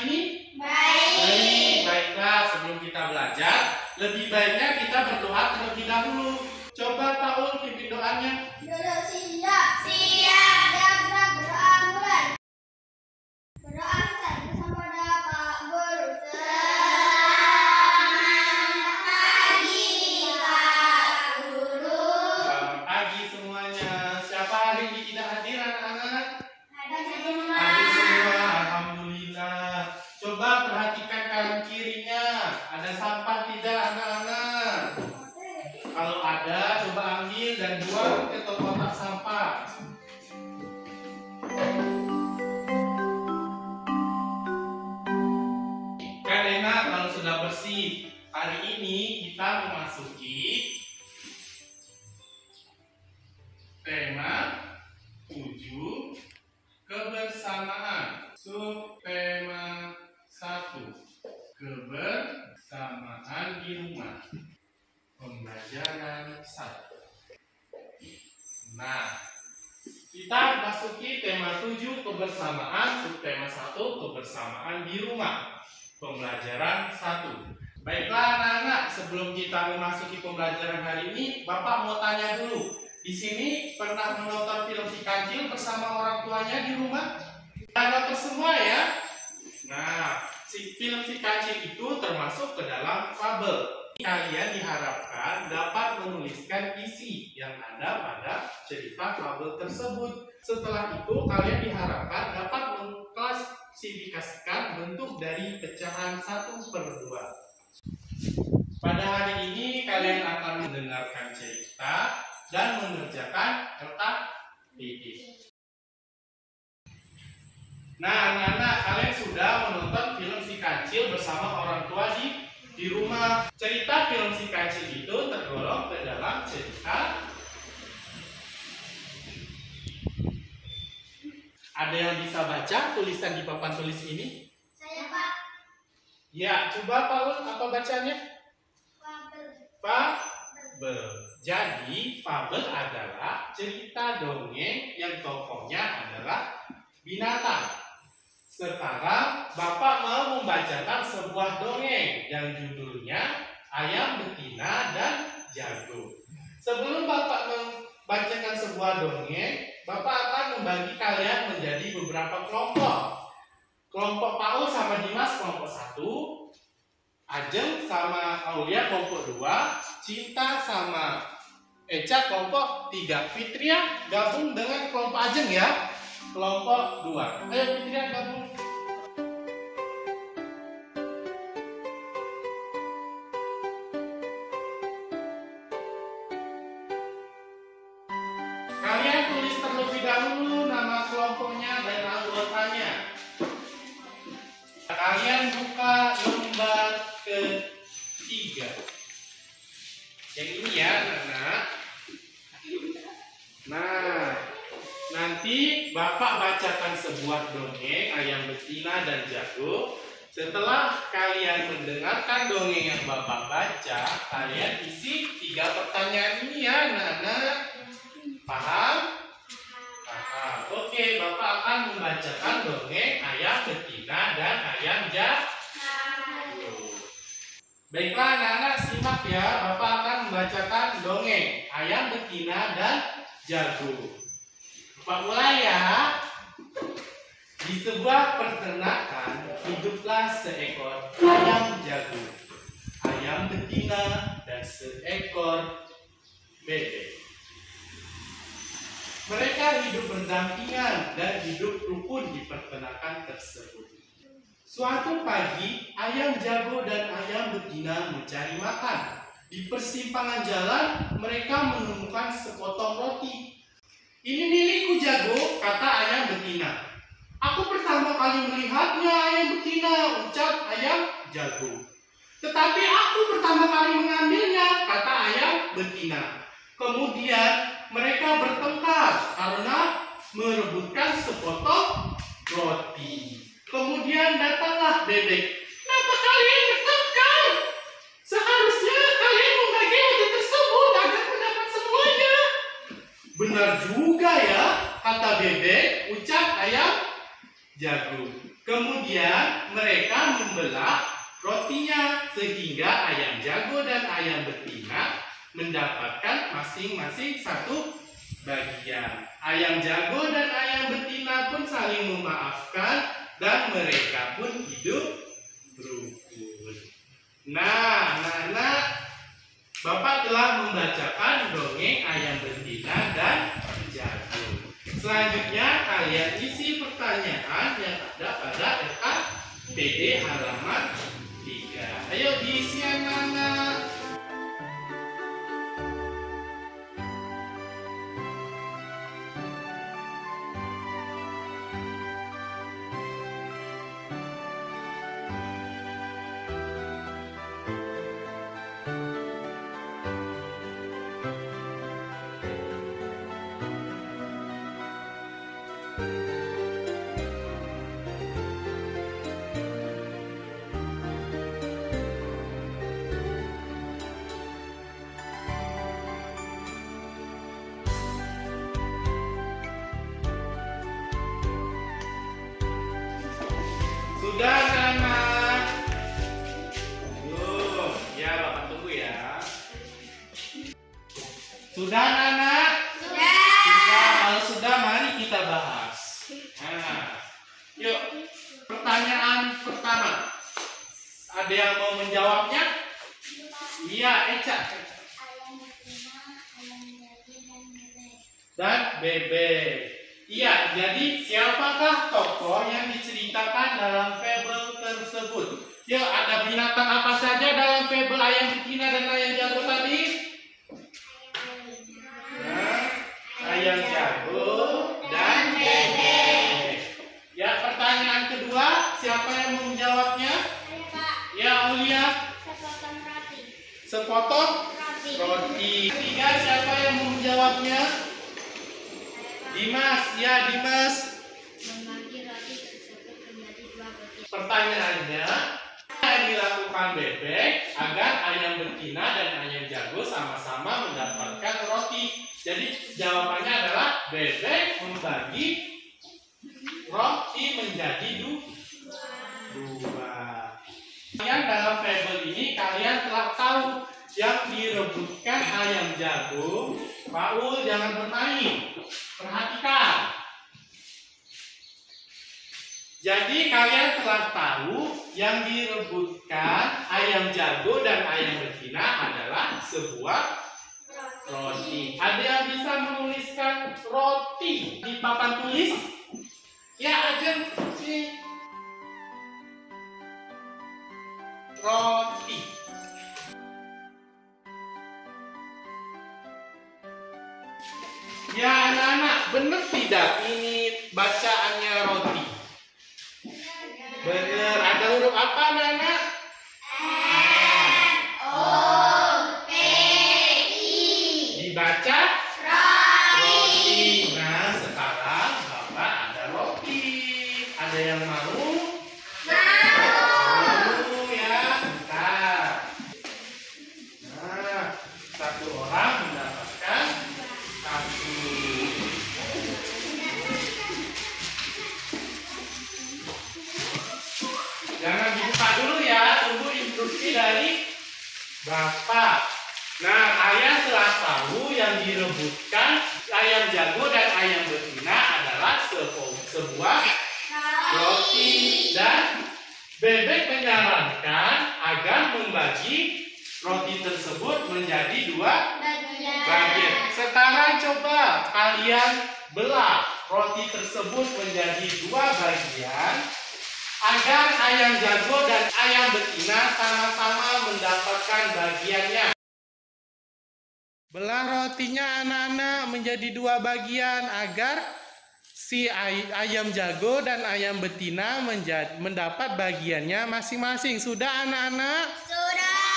ini? Baik. Baiklah, sebelum kita belajar, lebih baiknya kita berdoa terlebih dahulu. Coba Paul pimpin doanya. Duduk siap. Siap. Siap. Berdoa mulai. Berdoa bersama Pak Guru. Selamat pagi Pak Guru. Selamat pagi semuanya. Siapa hari ini tidak hadir anak-anak? Hadir semua, alhamdulillah. Coba perhatikan kanan kirinya. Ada sampah tidak anak-anak? Kalau ada, coba ambil dan buang ke kotak sampah. Kan enak kalau sudah bersih. Hari ini kita memasuki tema 7 kebersamaan. Subtema 1 kebersamaan di rumah. Pembelajaran 1. Nah, kita masuki tema 7 kebersamaan, subtema 1 kebersamaan di rumah. Pembelajaran 1. Baiklah anak-anak, sebelum kita memasuki pembelajaran hari ini, Bapak mau tanya dulu. Di sini pernah menonton film Si Kancil bersama orang tuanya di rumah? Nonton semua ya? Nah, film Si Kancil itu termasuk ke dalam fabel. Kalian diharapkan dapat menuliskan isi yang ada pada cerita fabel tersebut. Setelah itu kalian diharapkan dapat mengklasifikasikan bentuk dari pecahan 1/2. Pada hari ini kalian akan mendengarkan cerita dan mengerjakan letak titik. Nah anak-anak, kalian sudah menonton film Si Kancil bersama orang tua di rumah. Cerita film Si Kancil itu tergolong ke dalam cerita. Ada yang bisa baca tulisan di papan tulis ini? Saya Pak. Ya, coba Paul, apa bacanya? Fabel. Jadi, fabel adalah cerita dongeng yang tokohnya adalah binatang. Sekarang Bapak mau membacakan sebuah dongeng yang judulnya Ayam Betina dan Jago. Sebelum Bapak membacakan sebuah dongeng, Bapak akan membagi kalian menjadi beberapa kelompok. Kelompok Paul sama Dimas kelompok 1, Ajeng sama Aulia kelompok 2, Cinta sama Eca kelompok 3. Fitria gabung dengan kelompok Ajeng ya, kelompok 2. Ayo Fitria gabung. Kalian tulis terlebih dahulu nama kelompoknya dan anggotanya. Kalian buka lembar ke-3. Yang ini ya, anak. Nah, nanti Bapak bacakan sebuah dongeng Ayam Betina dan Jago. Setelah kalian mendengarkan dongeng yang Bapak baca, kalian isi 3 pertanyaan ini ya, anak-anak. Paham? Paham. Oke, Bapak akan membacakan dongeng Ayam Betina dan Ayam Jago. Baiklah anak-anak, simak ya. Bapak akan membacakan dongeng Ayam Betina dan Jago. Bapak mulai ya. Di sebuah peternakan hiduplah seekor ayam jago, ayam betina dan seekor bebek. Mereka hidup berdampingan dan hidup rukun di peternakan tersebut. Suatu pagi, ayam jago dan ayam betina mencari makan. Di persimpangan jalan, mereka menemukan sepotong roti. "Ini milikku Jago," kata ayam betina. "Aku pertama kali melihatnya ayam betina," ucap ayam jago. "Tetapi aku pertama kali mengambilnya," kata ayam betina. Kemudian mereka bertengkar karena merebutkan sepotong roti. Kemudian datanglah bebek. "Kenapa kalian bertengkar? Seharusnya kalian membagi roti tersebut agar mendapat semuanya." "Benar juga ya," kata bebek, ucap ayam jago. Kemudian Kemudian mereka membelah rotinya sehingga ayam jago dan ayam betina mendapatkan masing-masing satu bagian. Ayam jago dan ayam betina pun saling memaafkan dan mereka pun hidup rukun. Nah, anak-anak, Bapak telah membacakan dongeng ayam betina dan jago. Selanjutnya kalian isi pertanyaan yang ada pada LKPD halaman 3. Ayo diisi anak-anak. Sudah anak-anak. Ya Bapak tunggu ya. Sudah anak-anak? Sudah. Kalau sudah mari kita bahas. Nah, yuk. Pertanyaan pertama. Ada yang mau menjawabnya? Iya, Eca. Dan bebek. Iya, jadi siapakah tokoh yang diceritakan dalam fabel tersebut? Yuk, ada binatang apa saja dalam fabel ayam betina dan ayam jago tadi? Nah, ayam jago dan bebek. Ya, pertanyaan kedua, siapa yang mau menjawabnya? Ya, Aulia. Sepotong roti. Ketiga, siapa yang mau menjawabnya? Dimas, ya Dimas. Membagi roti tersebut menjadi 2 bagian. Pertanyaannya, apa yang dilakukan bebek agar ayam betina dan ayam jago sama-sama mendapatkan roti? Jadi jawabannya adalah bebek membagi roti menjadi 2. Kalian dalam fabel ini kalian telah tahu yang direbutkan ayam jago. Paul jangan bermain. Perhatikan. Jadi kalian telah tahu yang direbutkan ayam jago dan ayam betina adalah sebuah roti. Ada yang bisa menuliskan roti di papan tulis? Ya, aja sih. Roti. Ya anak-anak, benar tidak ini bacaannya roti? Benar. Ada huruf apa anak-anak? Dibaca roti. Nah, sekarang Bapak ada roti. Ada yang mau? Mau ya. Bentar. Nah, satu orang mendapatkan satu. Jangan dibuka dulu ya, tunggu instruksi dari Bapak. Nah, kalian telah tahu yang direbutkan ayam jago dan ayam betina adalah sebuah roti, dan bebek menyarankan agar membagi roti tersebut menjadi 2 bagian. Sekarang coba kalian belah roti tersebut menjadi 2 bagian agar ayam jago dan ayam betina sama-sama mendapatkan bagiannya. Belah rotinya anak-anak menjadi 2 bagian agar si ayam jago dan ayam betina mendapat bagiannya masing-masing. Sudah anak-anak?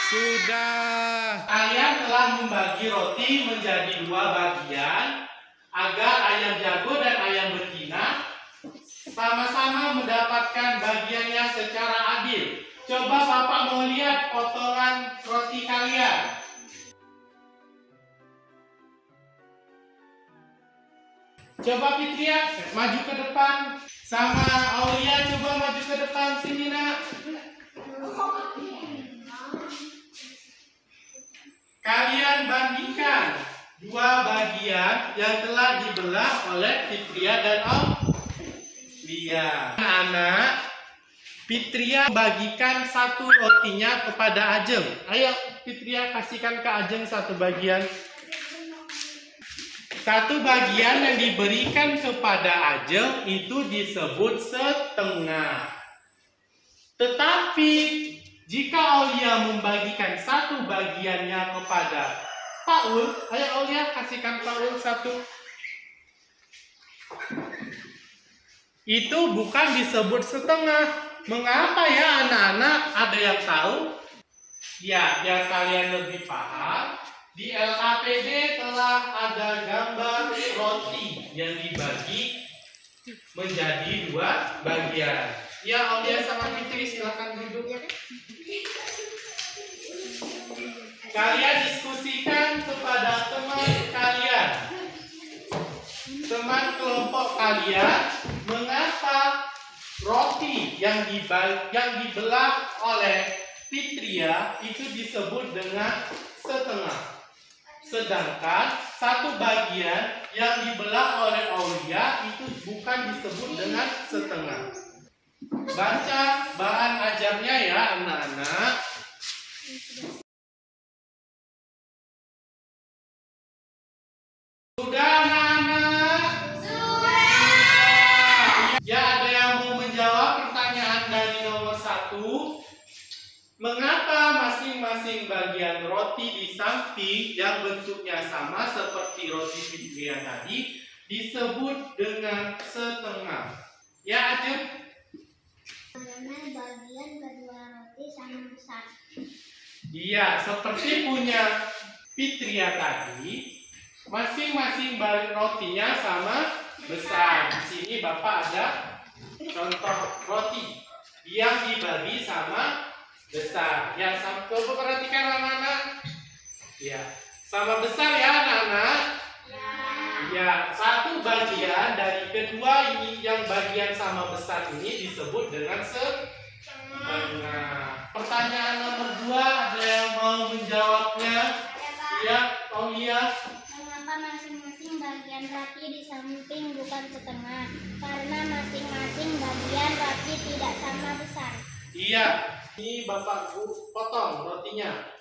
Sudah. Kalian telah membagi roti menjadi 2 bagian agar ayam jago dan ayam betina sama-sama mendapatkan bagiannya secara adil. Coba Bapak mau lihat potongan roti kalian. Coba Fitria, maju ke depan. Sama Aulia, coba maju ke depan sini, nak. Kalian bandingkan dua bagian yang telah dibelah oleh Fitria dan Aulia. Anak, Fitria bagikan satu rotinya kepada Ajeng. Ayo Fitria, kasihkan ke Ajeng satu bagian. Satu bagian yang diberikan kepada Ajeng itu disebut setengah. Tetapi jika Aulia membagikan satu bagiannya kepada Paul, ayo Aulia kasihkan Paul satu. Itu bukan disebut setengah. Mengapa ya anak-anak? Ada yang tahu? Ya, biar kalian lebih paham. Di LKPD telah ada gambar roti yang dibagi menjadi dua bagian. Ya, Aulia sama Fitri silakan duduk. Kalian diskusikan kepada teman kalian, teman kelompok kalian, mengapa roti yang dibelah oleh Fitria itu disebut dengan setengah. Sedangkan satu bagian yang dibelah oleh Aulia itu bukan disebut dengan setengah. Baca bahan ajarnya ya anak-anak. Sudah anak-anak? Sudah. Ya, ada yang mau menjawab pertanyaan dari nomor 1? Mengapa masing-masing bagian roti di samping yang bentuknya sama seperti roti Fitria tadi disebut dengan setengah? Ya, Ajeng? Karena bagian kedua roti sama besar. Iya, seperti punya Fitria tadi, masing-masing rotinya sama besar. Di sini Bapak ada contoh roti yang dibagi sama besar. Ya, coba perhatikan anak-anak. Ya, sama besar ya anak-anak. Ya, satu bagian dari kedua ini yang bagian sama besar ini disebut dengan setengah. Pertanyaan nomor 2, ada yang mau menjawabnya? Ya, Aulia. Mengapa masing-masing bagian roti di samping bukan setengah? Karena masing-masing bagian roti tidak sama besar. Iya, ini Bapak potong rotinya.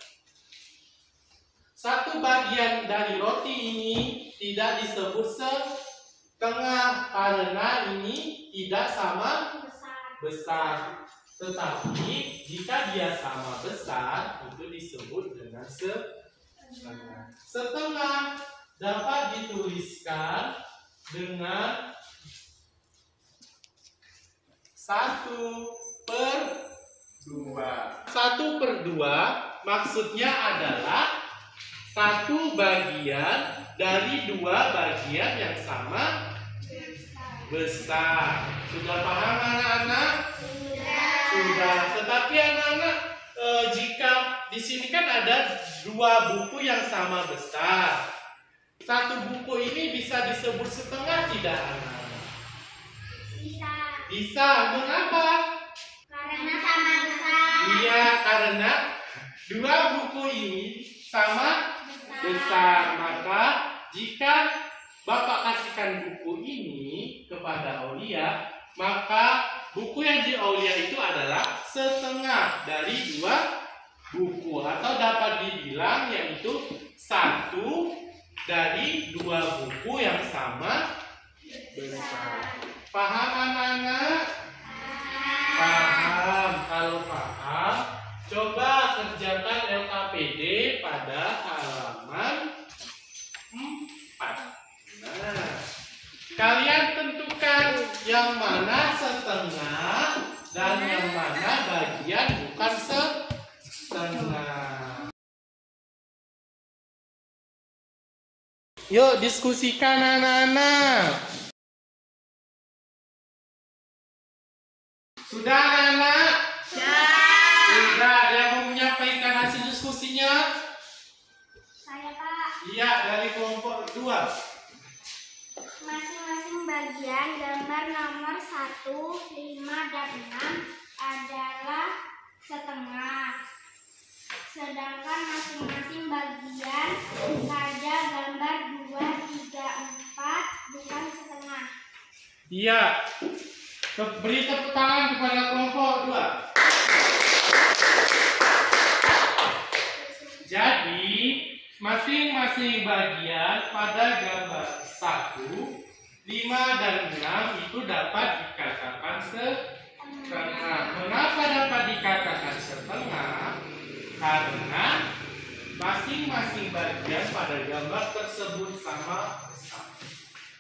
Satu bagian dari roti ini tidak disebut setengah karena ini tidak sama besar. Tetapi jika dia sama besar itu disebut dengan setengah. Setengah dapat dituliskan dengan 1/2. 1/2 maksudnya adalah satu bagian dari dua bagian yang sama besar. Sudah paham anak-anak? Sudah. Tetapi anak-anak, jika di sini kan ada dua buku yang sama besar, satu buku ini bisa disebut setengah tidak anak-anak? Bisa. Mengapa? Karena sama besar. Iya, karena dua buku ini sama besar. Maka jika Bapak kasihkan buku ini kepada Aulia, maka buku yang di Aulia itu adalah setengah dari dua buku, atau dapat dibilang yaitu satu dari dua buku yang sama besar. Paham anak-anak? Paham. Kalau paham, coba kerjakan LKPD pada halaman 4. Nah, kalian tentukan yang mana setengah dan yang mana bagian bukan setengah. Yuk diskusikan anak-anak. Sudah anak-anak? Sudah. Ada yang mau menyampaikan hasil diskusinya? Saya, Pak. Iya, dari kelompok 2. Masing-masing bagian pembagian gambar nomor 1, 5, dan 6 adalah setengah. Sedangkan masing-masing bagian pada gambar 2, 3, 4 bukan setengah. Iya. Beri tepuk tangan kepada kelompok 2. Jadi, masing-masing bagian pada gambar 1, 5, dan 6 itu dapat dikatakan setengah. Mengapa dapat dikatakan setengah? Karena masing-masing bagian pada gambar tersebut sama besar.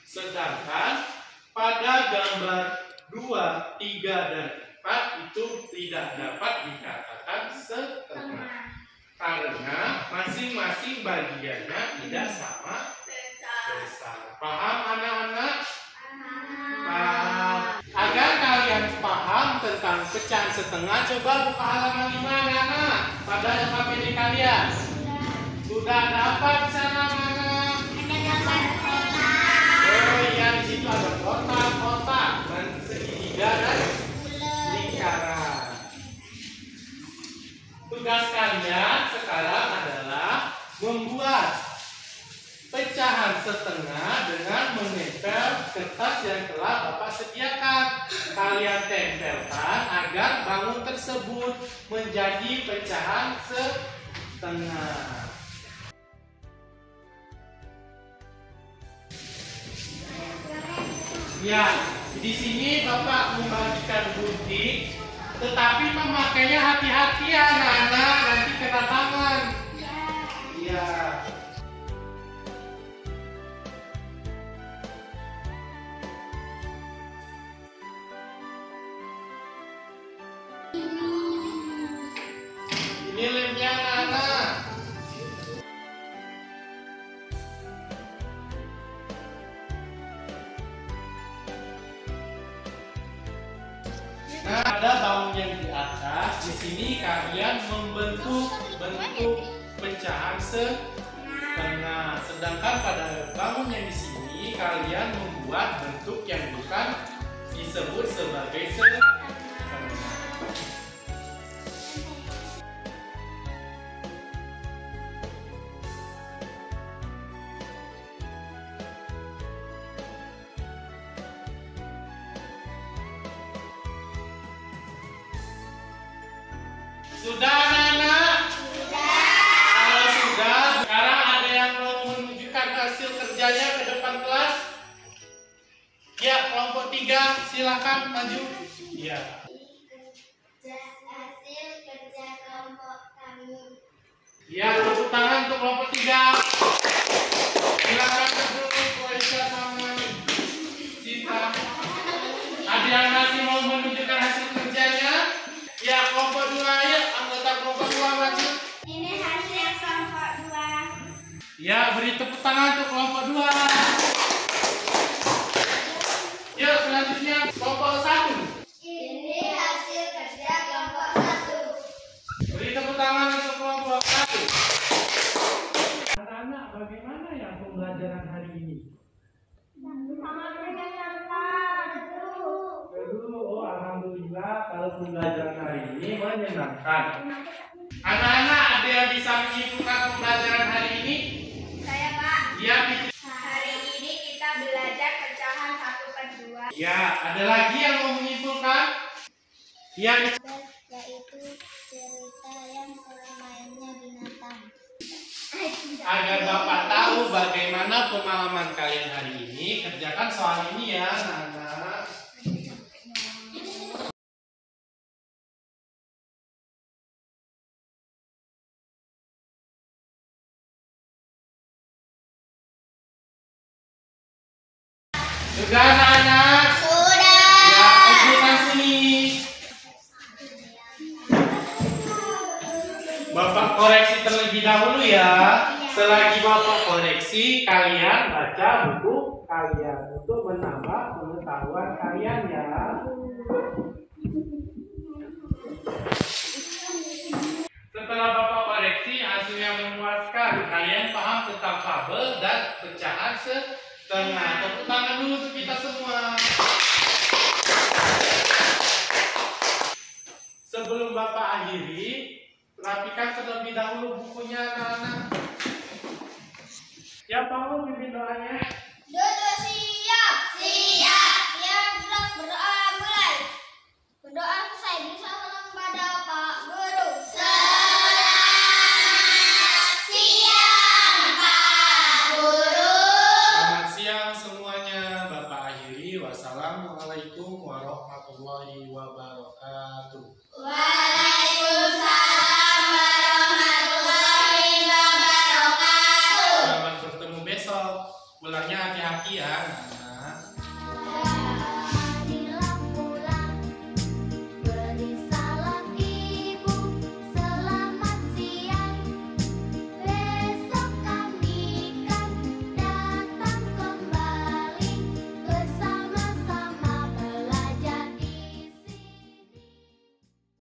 Sedangkan pada gambar 2, 3, dan 4 itu tidak dapat dikatakan setengah. Karena masing-masing bagiannya tidak sama besar. Paham anak-anak? Paham. Agar kalian paham tentang pecahan setengah, coba buka halaman 5 anak-anak pada KPD kalian. Sudah dapat di sana anak-anak? Ada gambar kotak. Oh iya, di situ ada kotak-kotak dan segitiga dan lingkaran. Tugas kalian sekarang adalah membuat pecahan setengah dengan menempel kertas yang telah Bapak sediakan. Kalian tempelkan agar bangun tersebut menjadi pecahan setengah. Ya, di sini Bapak membagikan gunting, tetapi memakainya hati-hati ya anak-anak, nanti kena tangan. Iya. Ini lemnya anak-anak. Nah, ada bangun yang di atas. Di sini kalian membentuk bentuk pecahan setengah. Sedangkan pada bangun yang di sini kalian membuat bentuk yang bukan disebut sebagai setengah. Sudah anak-anak? Sudah. Kalau sudah, sekarang ada yang mau menunjukkan hasil kerjanya ke depan kelas? Ya, kelompok 3 silakan maju. Ya. Hasil kerja kelompok kami. Ya, tepuk tangan untuk kelompok 3. Silakan maju, Aisyah sama Cinta. Ada yang masih mau menunjukkan hasil kerjanya? Ya, kelompok 2 ya, anggota kelompok 2 maju. Ini hasil kelompok 2. Ya, beri tepuk tangan untuk kelompok 2. Yuk, selanjutnya kelompok 1. Ini hasil kerja kelompok 1. Beri tepuk tangan untuk kelompok 1. Anak-anak, bagaimana ya pembelajaran hari ini? Sangat menyenangkan. Oh, alhamdulillah kalau pembelajaran hari ini menyenangkan. Anak-anak, ada yang bisa menyimpulkan pembelajaran hari ini? Saya Pak. Ya, Hari ini kita belajar pecahan 1/2. ya, ada lagi yang mau menyimpulkan? Ya, Yaitu cerita yang permainnya binatang. agar Bapak tahu bagaimana pemahaman kalian hari ini, kerjakan soal ini ya, anak-anak. Sudah anak-anak? Sudah. Ya, ujian sini. Bapak koreksi terlebih dahulu ya. Selagi Bapak koreksi, kalian baca buku kalian untuk menambah pengetahuan kalian ya. Setelah Bapak koreksi, hasilnya memuaskan. Kalian paham tentang fabel dan pecahan setengah. Tepuk tangan dulu untuk kita semua. Sebelum Bapak akhiri, rapikan terlebih dahulu bukunya anak-anak. Siapa mau pimpin doanya? Duduk siap. Siap. Siap gerak berdoa mulai. Berdoa selesai bisa salam pada Pak Guru. Selamat siang Pak Guru. Selamat siang semuanya. Bapak akhiri. Wassalamualaikum warahmatullahi wabarakatuh.